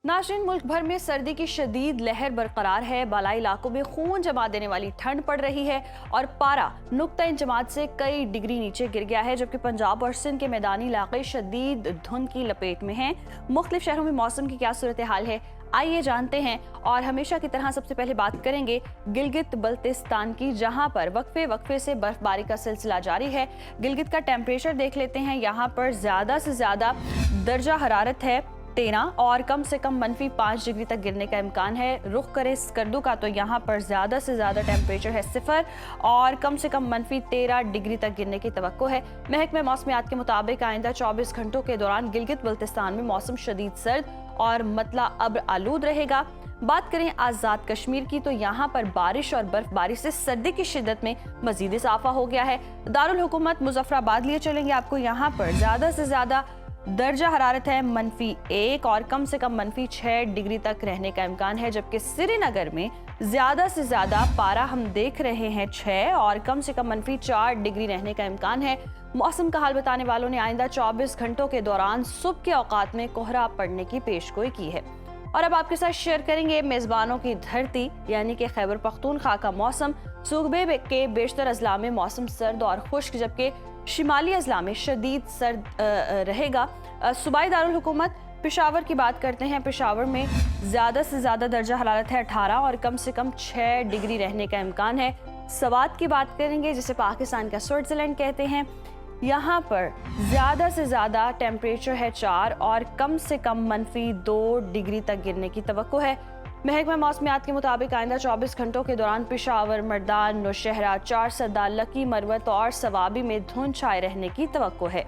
नाज़रीन, मुल्क भर में सर्दी की शदीद लहर बरकरार है। बालाई इलाकों में खून जमा देने वाली ठंड पड़ रही है और पारा नुक्ता इंजमात से कई डिग्री नीचे गिर गया है, जबकि पंजाब और सिंध के मैदानी इलाके शदीद धुंध की लपेट में हैं। मुख्तलिफ शहरों में मौसम की क्या सूरत हाल है, आइए जानते हैं। और हमेशा की तरह सबसे पहले बात करेंगे गिलगित बल्तिस्तान की, जहां पर वक्फे वक्फे से बर्फबारी का सिलसिला जारी है। गिलगित का टेम्परेचर देख लेते हैं। यहाँ पर ज्यादा से ज्यादा दर्जा हरारत है 13 और कम से कम -5 डिग्री तक गिरने का इम्कान है। रुख करें स्कर्दू का तो यहाँ पर ज्यादा से ज्यादा टेम्परेचर है 0 और कम से कम -13 डिग्री तक गिरने की तवक्को है। महकमे मौसमियात के मुताबिक आइंदा 24 घंटों के दौरान गिलगित बल्तिस्तान में मौसम शदीद सर्द और मतला अब्र आलूद रहेगा। बात करें आज़ाद कश्मीर की तो यहाँ पर बारिश और बर्फबारी से सर्दी की शिद्दत में मजीद इजाफा हो गया है। दारुल हुकूमत मुजफ्फराबाद लिए चलेंगे आपको। यहाँ पर ज्यादा से ज्यादा दर्जा हरारत है -1 और कम से कम -6 डिग्री तक रहने का इम्कान है, जबकि श्रीनगर में ज्यादा से ज्यादा पारा हम देख रहे हैं 6 और कम से कम -4 डिग्री रहने का इम्कान है। मौसम का हाल बताने वालों ने आइंदा 24 घंटों के दौरान सुबह के औकात में कोहरा पड़ने की पेशगोई की है। और अब आपके साथ शेयर करेंगे मेजबानों की धरती यानी कि खैबर पख्तूनख्वा का मौसम। सूबे के बेशतर अजला में मौसम सर्द और खुश्क, जबकि शिमाली अजला में शदीद सर्द रहेगा। सूबाई दारुल हुकूमत पेशावर की बात करते हैं। पेशावर में ज़्यादा से ज़्यादा दर्जा हरारत है 18 और कम से कम 6 डिग्री रहने का इम्कान है। सवात की बात करेंगे, जिसे पाकिस्तान का स्विट्ज़रलैंड कहते हैं। यहाँ पर ज़्यादा से ज़्यादा टेम्परेचर है 4 और कम से कम -2 डिग्री तक गिरने की तवक्को है। महकमा मौसमियात के मुताबिक आइंदा 24 घंटों के दौरान पेशावर, मर्दान, नौशहरा, चारसदा, लकी, मरवत और सवाबी में धुंध छाए रहने की तवक्को है।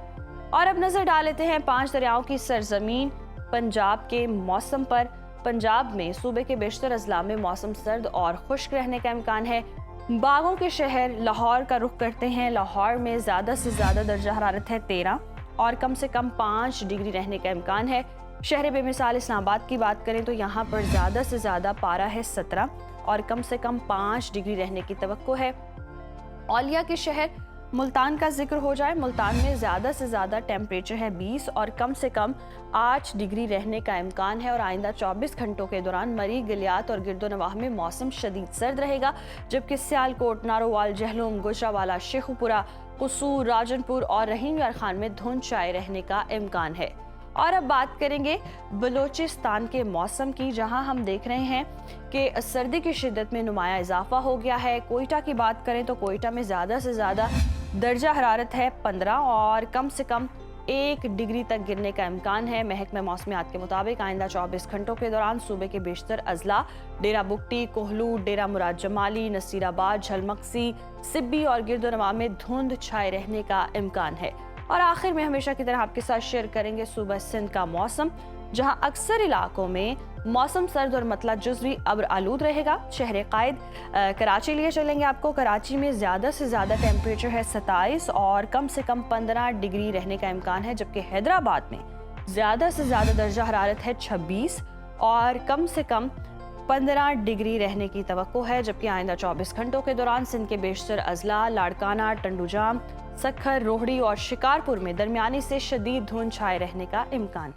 और अब नजर डाल लेते हैं 5 दरियाओं की सरजमीन पंजाब के मौसम पर। पंजाब में सूबे के बेशतर अजला में मौसम सर्द और खुश्क रहने का इम्कान है। बागों के शहर लाहौर का रुख करते हैं। लाहौर में ज्यादा से ज्यादा दर्जा हरारत है 13 और कम से कम 5 डिग्री रहने का इम्कान है। शहर बेमिसाल इस्लामाबाद की बात करें तो यहाँ पर ज़्यादा से ज़्यादा पारा है 17 और कम से कम 5 डिग्री रहने की तवक्को है। औलिया के शहर मुल्तान का जिक्र हो जाए, मुल्तान में ज़्यादा से ज़्यादा टेम्परेचर है 20 और कम से कम 8 डिग्री रहने का इम्कान है। और आइंदा 24 घंटों के दौरान मरी, गलियात और गिरदोनवाह में मौसम शदीद सर्द रहेगा, जबकि सियालकोट, नारोवाल, जहलुम, गुजरावाला, शेखुपुरा, कसूर, राजनपुर और रहीम यार खान में धुंध छाए रहने का इम्कान है। और अब बात करेंगे बलूचिस्तान के मौसम की, जहां हम देख रहे हैं कि सर्दी की शिद्दत में नुमाया इजाफा हो गया है। कोयटा की बात करें तो कोयटा में ज़्यादा से ज़्यादा दर्जा हरारत है 15 और कम से कम 1 डिग्री तक गिरने का इम्कान है। महकमे मौसमियात के मुताबिक आइंदा 24 घंटों के दौरान सूबे के बेशतर अजला डेरा बुगटी, कोहलू, डेरा मुराद जमाली, नसीराबाद, झलमक्सी, सिब्बी और गिरदोनवा में धुंध छाए रहने का इम्कान है। और आखिर में हमेशा की तरह आपके साथ शेयर करेंगे सूबा सिंध का मौसम, जहां अक्सर इलाकों में मौसम सर्द और मतला जुज़वी अब्र आलूद रहेगा। शहर कायद कराची लिए चलेंगे आपको। कराची में ज़्यादा से ज़्यादा टेम्परेचर है 27 और कम से कम 15 डिग्री रहने का इम्कान है, जबकि हैदराबाद में ज़्यादा से ज़्यादा दर्जा हरारत है 26 और कम से कम 15 डिग्री रहने की तवक्को है। जबकि आइंदा 24 घंटों के दौरान सिंध के बेशतर अजला, लाड़काना, टंडूजाम, सखर, रोहड़ी और शिकारपुर में दरमियानी से शदीद धुंध छाए रहने का इम्कान है।